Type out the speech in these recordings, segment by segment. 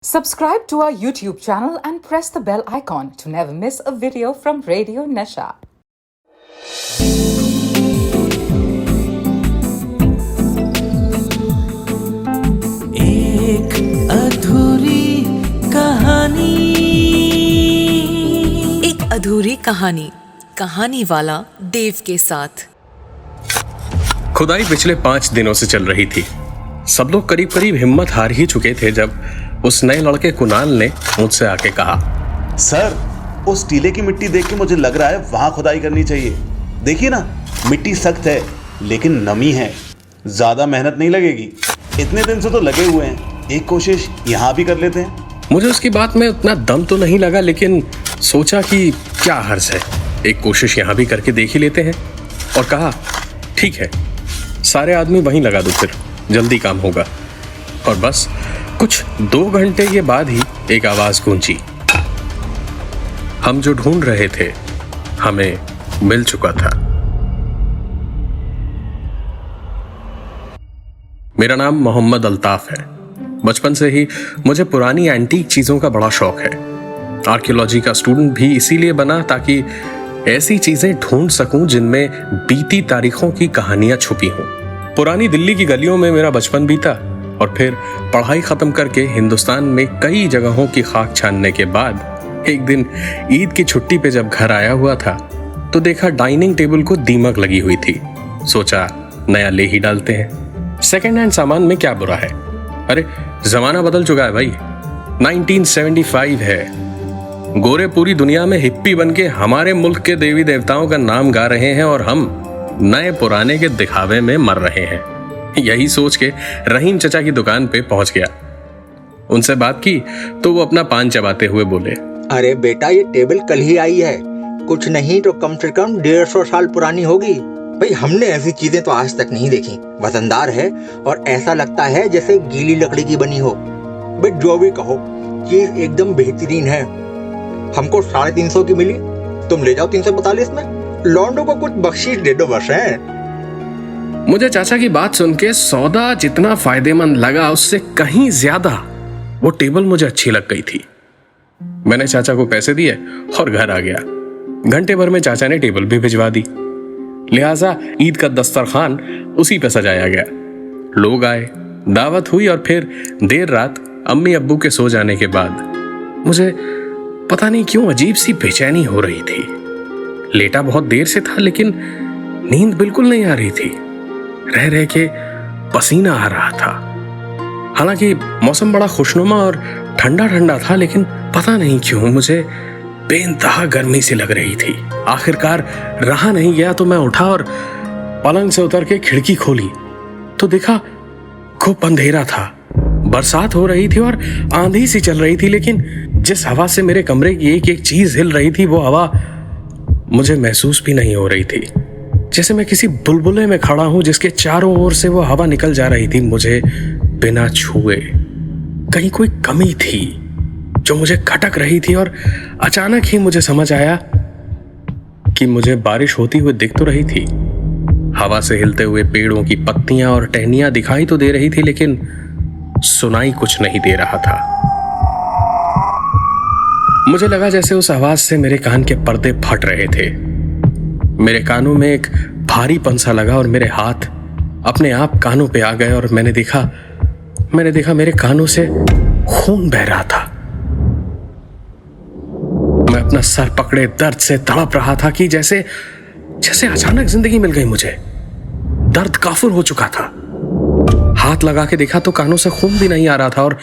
Subscribe to our YouTube channel and press the bell icon to never miss a video from Radio Nasha. एक अधूरी कहानी। एक अधूरी कहानी, कहानी वाला देव के साथ। खुदाई पिछले 5 दिनों से चल रही थी। सब लोग करीब करीब हिम्मत हार ही चुके थे जब उस नए लड़के कुणाल ने मुझसे आके कहा, सर, उस टीले की मिट्टी देख के मुझे लग रहा है वहां खुदाई करनी चाहिए। देखिए ना, मिट्टी सख्त है लेकिन नमी है, ज्यादा मेहनत नहीं लगेगी। इतने दिन से तो लगे हुए हैं, एक कोशिश यहाँ भी कर लेते हैं। मुझे उसकी बात में उतना दम तो नहीं लगा, लेकिन सोचा कि क्या हर्ज है, एक कोशिश यहाँ भी करके देख ही लेते हैं। और कहा, ठीक है, सारे आदमी वहीं लगा दो, फिर जल्दी काम होगा। और बस कुछ 2 घंटे के बाद ही एक आवाज गूंजी। हम जो ढूंढ रहे थे हमें मिल चुका था। मेरा नाम मोहम्मद अल्ताफ है। बचपन से ही मुझे पुरानी एंटीक चीजों का बड़ा शौक है। आर्कियोलॉजी का स्टूडेंट भी इसीलिए बना ताकि ऐसी चीजें ढूंढ सकूं जिनमें बीती तारीखों की कहानियां छुपी हों। पुरानी दिल्ली की गलियों में मेरा बचपन बीता और फिर पढ़ाई खत्म करके हिंदुस्तान में कई जगहों की खाक छानने के बाद एक दिन ईद की छुट्टी पे जब घर आया हुआ था तो देखा डाइनिंग टेबल को दीमक लगी हुई थी। सोचा नया ले ही डालते हैं, सेकेंड हैंड सामान में क्या बुरा है। अरे जमाना बदल चुका है भाई, 1975 है। गोरे पूरी दुनिया में हिप्पी बनके हमारे मुल्क के देवी देवताओं का नाम गा रहे हैं और हम नए पुराने के दिखावे में मर रहे हैं। यही सोच के रहीम चचा की दुकान पे पहुंच गया। उनसे बात की तो वो अपना पान चबाते हुए बोले, अरे बेटा, ये टेबल कल ही आई है, कुछ नहीं तो कम से कम 150 साल पुरानी होगी। भाई, हमने ऐसी चीजें तो आज तक नहीं देखी। वजनदार है और ऐसा लगता है जैसे गीली लकड़ी की बनी हो। भाई जो भी कहो, चीज एकदम बेहतरीन है। हमको 350 की मिली, तुम ले जाओ 342 में। लौंडो को कुछ बख्शीश दे दो बस। है मुझे चाचा की बात सुन के सौदा जितना फायदेमंद लगा उससे कहीं ज्यादा वो टेबल मुझे अच्छी लग गई थी। मैंने चाचा को पैसे दिए और घर आ गया। घंटे भर में चाचा ने टेबल भी भिजवा दी, लिहाजा ईद का दस्तरखान उसी पे सजाया गया। लोग आए, दावत हुई और फिर देर रात अम्मी अब्बू के सो जाने के बाद मुझे पता नहीं क्यों अजीब सी बेचैनी हो रही थी। लेटा बहुत देर से था लेकिन नींद बिल्कुल नहीं आ रही थी। रह रह के पसीना आ रहा था। हालांकि मौसम बड़ा खुशनुमा और ठंडा ठंडा था, लेकिन पता नहीं क्यों मुझे बेइंतहा गर्मी सी लग रही थी। आखिरकार रहा नहीं गया तो मैं उठा और पलंग से उतर के खिड़की खोली तो देखा खूब अंधेरा था। बरसात हो रही थी और आंधी सी चल रही थी, लेकिन जिस हवा से मेरे कमरे की एक एक चीज हिल रही थी वो हवा मुझे महसूस भी नहीं हो रही थी। जैसे मैं किसी बुलबुले में खड़ा हूं जिसके चारों ओर से वो हवा निकल जा रही थी मुझे बिना छुए। कहीं कोई कमी थी जो मुझे खटक रही थी और अचानक ही मुझे समझ आया कि मुझे बारिश होती हुई दिख तो रही थी। हवा से हिलते हुए पेड़ों की पत्तियां और टहनियां दिखाई तो दे रही थी, लेकिन सुनाई कुछ नहीं दे रहा था। मुझे लगा जैसे उस आवाज से मेरे कान के पर्दे फट रहे थे। मेरे कानों में एक भारीपन सा लगा और मेरे हाथ अपने आप कानों पे आ गए और मैंने देखा मेरे कानों से खून बह रहा था। मैं अपना सर पकड़े दर्द से तड़प रहा था कि जैसे अचानक जिंदगी मिल गई मुझे। दर्द काफुर हो चुका था। हाथ लगा के देखा तो कानों से खून भी नहीं आ रहा था और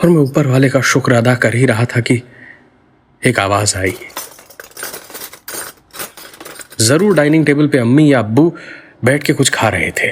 मैं ऊपर वाले का शुक्र अदा कर ही रहा था कि एक आवाज आई। जरूर डाइनिंग टेबल पे अम्मी या अब्बू बैठ के कुछ खा रहे थे।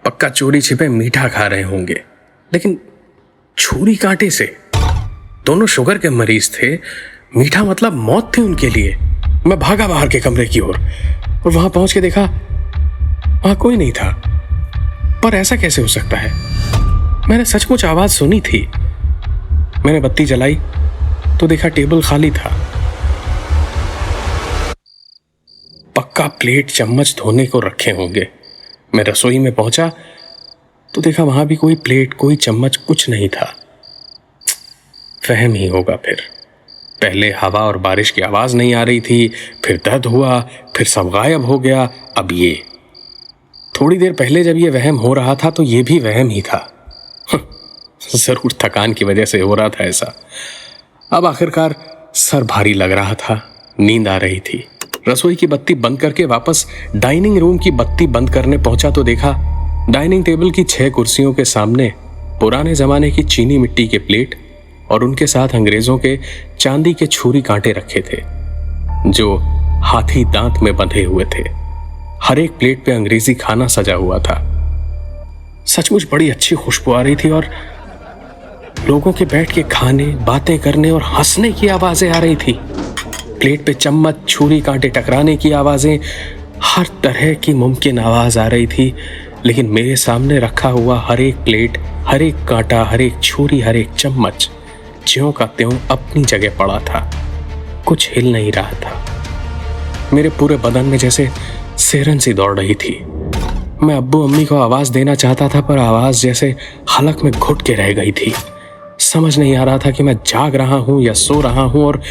पक्का चोरी छिपे मीठा खा रहे होंगे, लेकिन छुरी कांटे से। दोनों शुगर के मरीज थे, मीठा मतलब मौत थी उनके लिए। मैं भागा बाहर के कमरे की ओर और वहां पहुंच के देखा वहां कोई नहीं था। पर ऐसा कैसे हो सकता है? मैंने सचमुच आवाज सुनी थी। मैंने बत्ती जलाई तो देखा टेबल खाली था। पक्का प्लेट चम्मच धोने को रखे होंगे। मैं रसोई में पहुंचा तो देखा वहां भी कोई प्लेट कोई चम्मच कुछ नहीं था। वहम ही होगा। फिर पहले हवा और बारिश की आवाज नहीं आ रही थी, फिर दर्द हुआ, फिर सब गायब हो गया, अब ये। थोड़ी देर पहले जब ये वहम हो रहा था तो ये भी वहम ही था। जरूर थकान की वजह से हो रहा था ऐसा। अब आखिरकार सर भारी लग रहा था, नींद आ रही थी। रसोई की बत्ती बंद करके वापस डाइनिंग रूम की बत्ती बंद करने पहुंचा तो देखा डाइनिंग टेबल की 6 कुर्सियों के सामने पुराने जमाने की चीनी मिट्टी के प्लेट और उनके साथ अंग्रेजों के चांदी के छुरी कांटे रखे थे जो हाथी दांत में बंधे हुए थे। हर एक प्लेट पे अंग्रेजी खाना सजा हुआ था। सचमुच बड़ी अच्छी खुशबू आ रही थी और लोगों के बैठ के खाने, बातें करने और हंसने की आवाजें आ रही थी। प्लेट पे चम्मच, छुरी, कांटे टकराने की आवाजें, हर तरह की मुमकिन आवाज आ रही थी। लेकिन मेरे सामने रखा हुआ हर एक प्लेट, हर एक कांटा, हर एक छुरी, हर एक चम्मच ज्यों का त्यों अपनी जगह पड़ा था, कुछ हिल नहीं रहा था। मेरे पूरे बदन में जैसे सिहरन सी दौड़ रही थी। मैं अब्बू अम्मी को आवाज देना चाहता था पर आवाज जैसे हलक में घुट के रह गई थी। समझ नहीं आ रहा था कि मैं जाग रहा हूं या सो रहा हूं और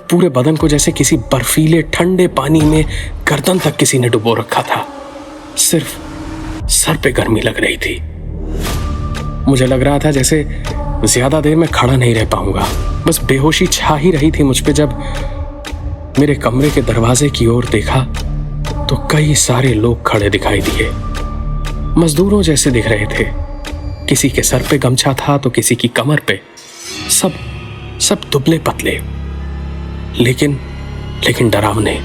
पूरे बदन को जैसे किसी बर्फीले ठंडे पानी में गर्दन तक किसी ने डुबो रखा था। सिर्फ सर पे गर्मी लग रही थी। मुझे लग रहा था जैसे ज्यादा देर में खड़ा नहीं रह पाऊंगा। बस बेहोशी छा ही रही थी मुझ पे। जब मेरे कमरे के दरवाजे की ओर देखा तो कई सारे लोग खड़े दिखाई दिए। मजदूरों जैसे दिख रहे थे। किसी के सर पे गमछा था तो किसी की कमर पे। सब दुबले पतले लेकिन डरावने।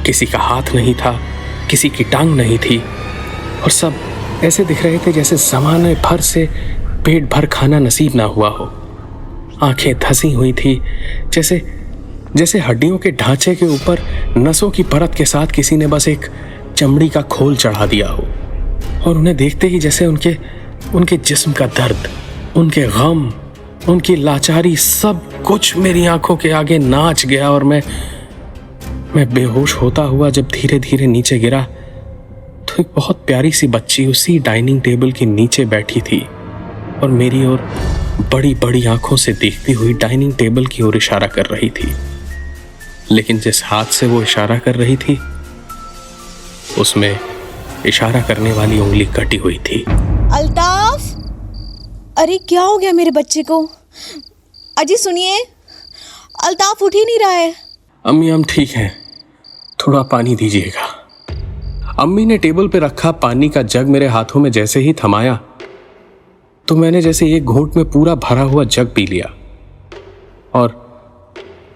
किसी का हाथ नहीं था, किसी की टांग नहीं थी और सब ऐसे दिख रहे थे जैसे जमाने भर से पेट भर खाना नसीब ना हुआ हो। आंखें धसी हुई थी जैसे हड्डियों के ढांचे के ऊपर नसों की परत के साथ किसी ने बस एक चमड़ी का खोल चढ़ा दिया हो। और उन्हें देखते ही जैसे उनके जिस्म का दर्द, उनके गम, उनकी लाचारी सब कुछ मेरी आंखों के आगे नाच गया। और मैं बेहोश होता हुआ जब धीरे धीरे नीचे गिरा तो एक बहुत प्यारी सी बच्ची उसी डाइनिंग टेबल के नीचे बैठी थी और मेरी ओर बड़ी बड़ी आंखों से देखती हुई डाइनिंग टेबल की ओर इशारा कर रही थी। लेकिन जिस हाथ से वो इशारा कर रही थी उसमें इशारा करने वाली उंगली कटी हुई थी। अल्ताफ, अरे क्या हो गया मेरे बच्चे को? अजी सुनिए, अल्ताफ उठ ही नहीं रहा है। अम्मी हम ठीक हैं, थोड़ा पानी दीजिएगा। अम्मी ने टेबल पे रखा पानी का जग मेरे हाथों में जैसे ही थमाया तो मैंने जैसे एक घूंट में पूरा भरा हुआ जग पी लिया और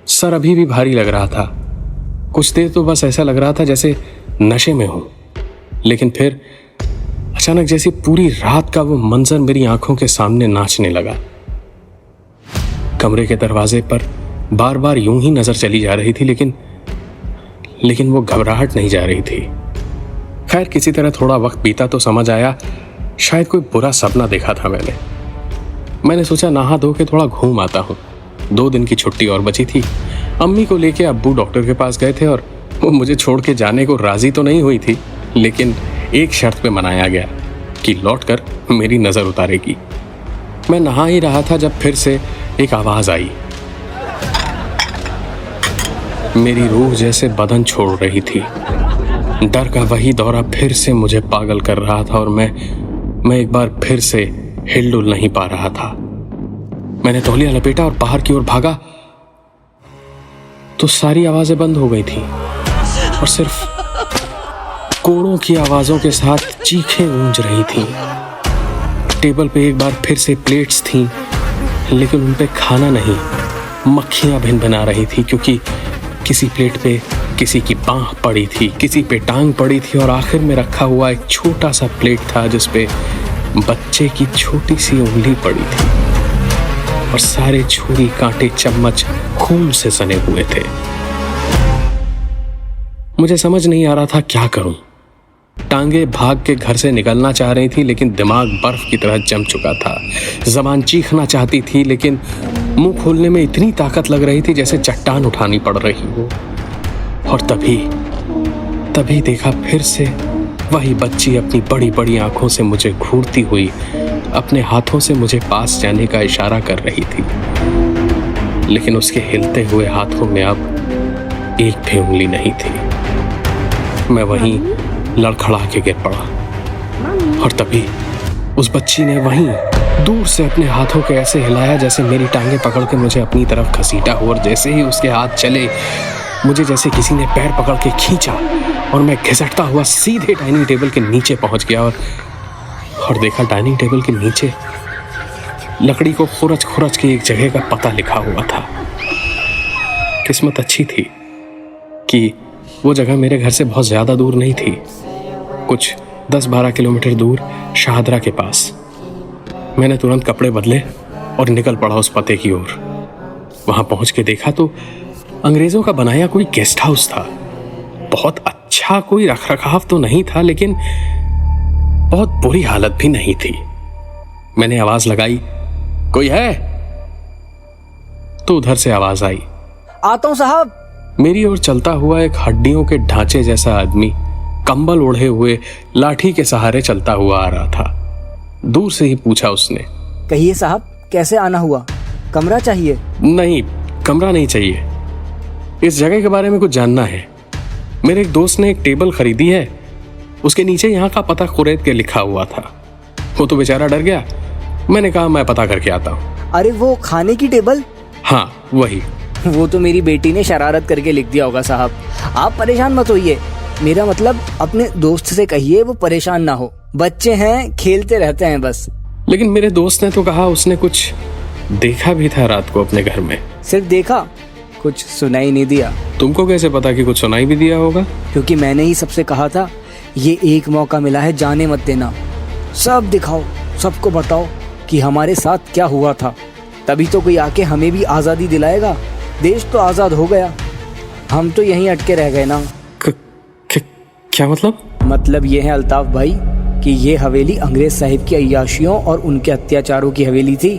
सर अभी भी भारी लग रहा था। कुछ देर तो बस ऐसा लग रहा था जैसे नशे में हूं। लेकिन फिर अचानक जैसे पूरी रात का वो मंजर मेरी आंखों के सामने नाचने लगा। कमरे के दरवाजे पर बार बार यूं ही नजर चली जा रही थी लेकिन वो घबराहट नहीं जा रही थी। खैर किसी तरह थोड़ा वक्त बीता तो समझ आया शायद कोई बुरा सपना देखा था मैंने सोचा नहा धो के थोड़ा घूम आता हूँ। 2 दिन की छुट्टी और बची थी। अम्मी को लेके अब्बू डॉक्टर के पास गए थे और वो मुझे छोड़ के जाने को राजी तो नहीं हुई थी लेकिन एक शर्त पे मनाया गया कि लौटकर मेरी नजर उतारेगी। मैं नहा ही रहा था जब फिर से एक आवाज आई। मेरी रूह जैसे बदन छोड़ रही थी। डर का वही दौरा फिर से मुझे पागल कर रहा था और मैं एक बार फिर से हिलडुल नहीं पा रहा था। मैंने तौलिया लपेटा और बाहर की ओर भागा तो सारी आवाजें बंद हो गई थी और सिर्फ कोड़ों की आवाजों के साथ चीखें गूंज रही थीं। टेबल पे एक बार फिर से प्लेट्स थीं लेकिन उन पे खाना नहीं, मक्खियां भिन-भिना रही थी क्योंकि किसी प्लेट पे किसी की बांह पड़ी थी, किसी पे टांग पड़ी थी और आखिर में रखा हुआ एक छोटा सा प्लेट था जिस पे बच्चे की छोटी सी उंगली पड़ी थी और सारे छुरी, कांटे, चम्मच खून से सने हुए थे। मुझे समझ नहीं आ रहा था क्या करूं। टांगे भाग के घर से निकलना चाह रही थी लेकिन दिमाग बर्फ की तरह जम चुका था। ज़बान चीखना चाहती थी लेकिन मुंह खोलने में इतनी ताकत लग रही थी जैसे चट्टान उठानी पड़ रही हो। और तभी देखा वही बच्ची अपनी बड़ी बड़ी आंखों से मुझे घूरती हुई अपने हाथों से मुझे पास जाने का इशारा कर रही थी, लेकिन उसके हिलते हुए हाथों में अब एक भी उंगली नहीं थी। मैं वहीं लड़खड़ा के गिर पड़ा और तभी उस बच्ची ने वहीं दूर से अपने हाथों को ऐसे हिलाया जैसे मेरी टांगे पकड़ के मुझे अपनी तरफ घसीटा हो, और जैसे ही उसके हाथ चले मुझे जैसे किसी ने पैर पकड़ के खींचा और मैं घिसटता हुआ सीधे डाइनिंग टेबल के नीचे पहुंच गया और देखा डाइनिंग टेबल के नीचे लकड़ी को खुरच खुरच के एक जगह का पता लिखा हुआ था। किस्मत अच्छी थी कि वो जगह मेरे घर से बहुत ज़्यादा दूर नहीं थी, कुछ 10-12 किलोमीटर दूर शाहदरा के पास। मैंने तुरंत कपड़े बदले और निकल पड़ा उस पते की ओर। वहां पहुंच के देखा तो अंग्रेजों का बनाया कोई गेस्ट हाउस था। बहुत अच्छा कोई रखरखाव तो नहीं था, लेकिन बहुत बुरी हालत भी नहीं थी। मैंने आवाज लगाई, कोई है? तो उधर से आवाज आई, आता हूं साहब। मेरी ओर चलता हुआ एक हड्डियों के ढांचे जैसा आदमी कंबल ओढ़े हुए लाठी के सहारे चलता हुआ आ रहा था। दूर से ही पूछा उसने, कहिए साहब, कैसे आना हुआ? कमरा चाहिए? नहीं, कमरा नहीं चाहिए। इस जगह के बारे में कुछ जानना है। मेरे एक दोस्त ने एक टेबल खरीदी है, उसके नीचे यहाँ का पता कुरेद के लिखा हुआ था। वो तो बेचारा डर गया। मैंने कहा मैं पता करके आता हूँ। अरे वो खाने की टेबल? हाँ वही। वो तो मेरी बेटी ने शरारत करके लिख दिया होगा साहब, आप परेशान मत होइए। मेरा मतलब अपने दोस्त से कहिए वो परेशान ना हो, बच्चे हैं खेलते रहते हैं बस। लेकिन मेरे दोस्त ने तो कहा उसने कुछ देखा भी था रात को अपने घर में। सिर्फ देखा, कुछ सुनाई नहीं दिया। तुमको कैसे पता कि कुछ सुनाई भी दिया होगा? क्योंकि मैंने ही सबसे कहा था ये एक मौका मिला है, जाने मत देना, सब दिखाओ, सबको बताओ कि हमारे साथ क्या हुआ था, तभी तो कोई आके हमें भी आज़ादी दिलाएगा। देश तो आज़ाद हो गया, हम तो यहीं अटके रह गए ना। क्या मतलब? मतलब ये है अल्ताफ भाई कि ये हवेली अंग्रेज साहिब की अय्याशियों और उनके अत्याचारों की हवेली थी।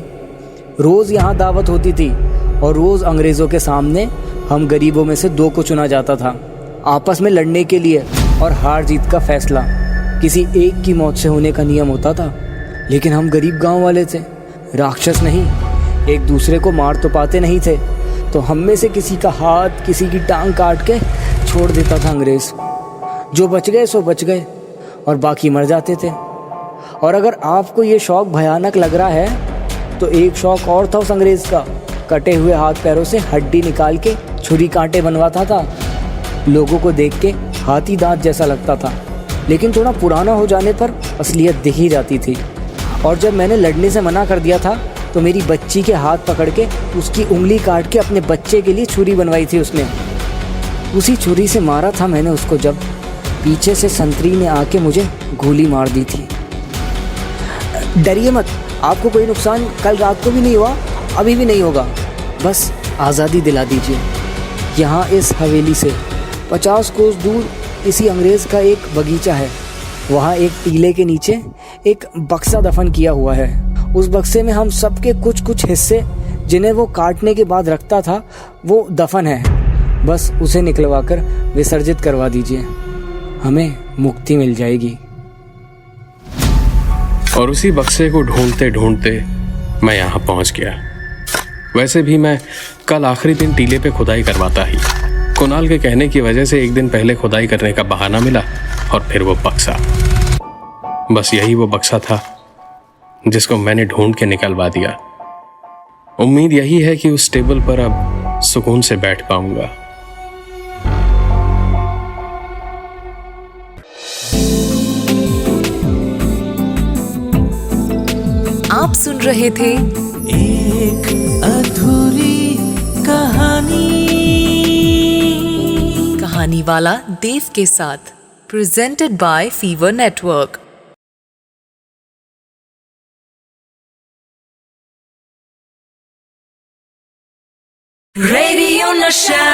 रोज़ यहाँ दावत होती थी और रोज़ अंग्रेज़ों के सामने हम गरीबों में से 2 को चुना जाता था, आपस में लड़ने के लिए, और हार जीत का फैसला किसी एक की मौत से होने का नियम होता था। लेकिन हम गरीब गांव वाले थे, राक्षस नहीं, एक दूसरे को मार तो पाते नहीं थे, तो हम में से किसी का हाथ, किसी की टांग काट के छोड़ देता था अंग्रेज़। जो बच गए सो बच गए और बाकी मर जाते थे। और अगर आपको ये शौक़ भयानक लग रहा है तो एक शौक़ और था उस अंग्रेज़ का, कटे हुए हाथ पैरों से हड्डी निकाल के छुरी कांटे बनवाता था। लोगों को देख के हाथी दांत जैसा लगता था, लेकिन थोड़ा पुराना हो जाने पर असलियत दिख ही जाती थी। और जब मैंने लड़ने से मना कर दिया था तो मेरी बच्ची के हाथ पकड़ के उसकी उंगली काट के अपने बच्चे के लिए छुरी बनवाई थी उसने। उसी छुरी से मारा था मैंने उसको जब पीछे से संतरी ने आके मुझे गोली मार दी थी। डरिए मत, आपको कोई नुकसान कल रात को भी नहीं हुआ, अभी भी नहीं होगा। बस आज़ादी दिला दीजिए। यहाँ इस हवेली से 50 कोस दूर इसी अंग्रेज़ का एक बगीचा है, वहाँ एक टीले के नीचे एक बक्सा दफन किया हुआ है। उस बक्से में हम सबके कुछ कुछ हिस्से जिन्हें वो काटने के बाद रखता था वो दफन है। बस उसे निकलवा कर विसर्जित करवा दीजिए, हमें मुक्ति मिल जाएगी। और उसी बक्से को ढूंढते ढूंढते मैं यहाँ पहुँच गया। वैसे भी मैं कल आखिरी दिन टीले पे खुदाई करवाता ही। कुणाल के कहने की वजह से एक दिन पहले खुदाई करने का बहाना मिला और फिर वो बक्सा। बस यही वो बक्सा था जिसको मैंने ढूंढ के निकलवा दिया। उम्मीद यही है कि उस टेबल पर अब सुकून से बैठ पाऊंगा। आप सुन रहे थे एक अधूरी कहानी। कहानी वाला देव के साथ, presented by fever network. Radio नशा।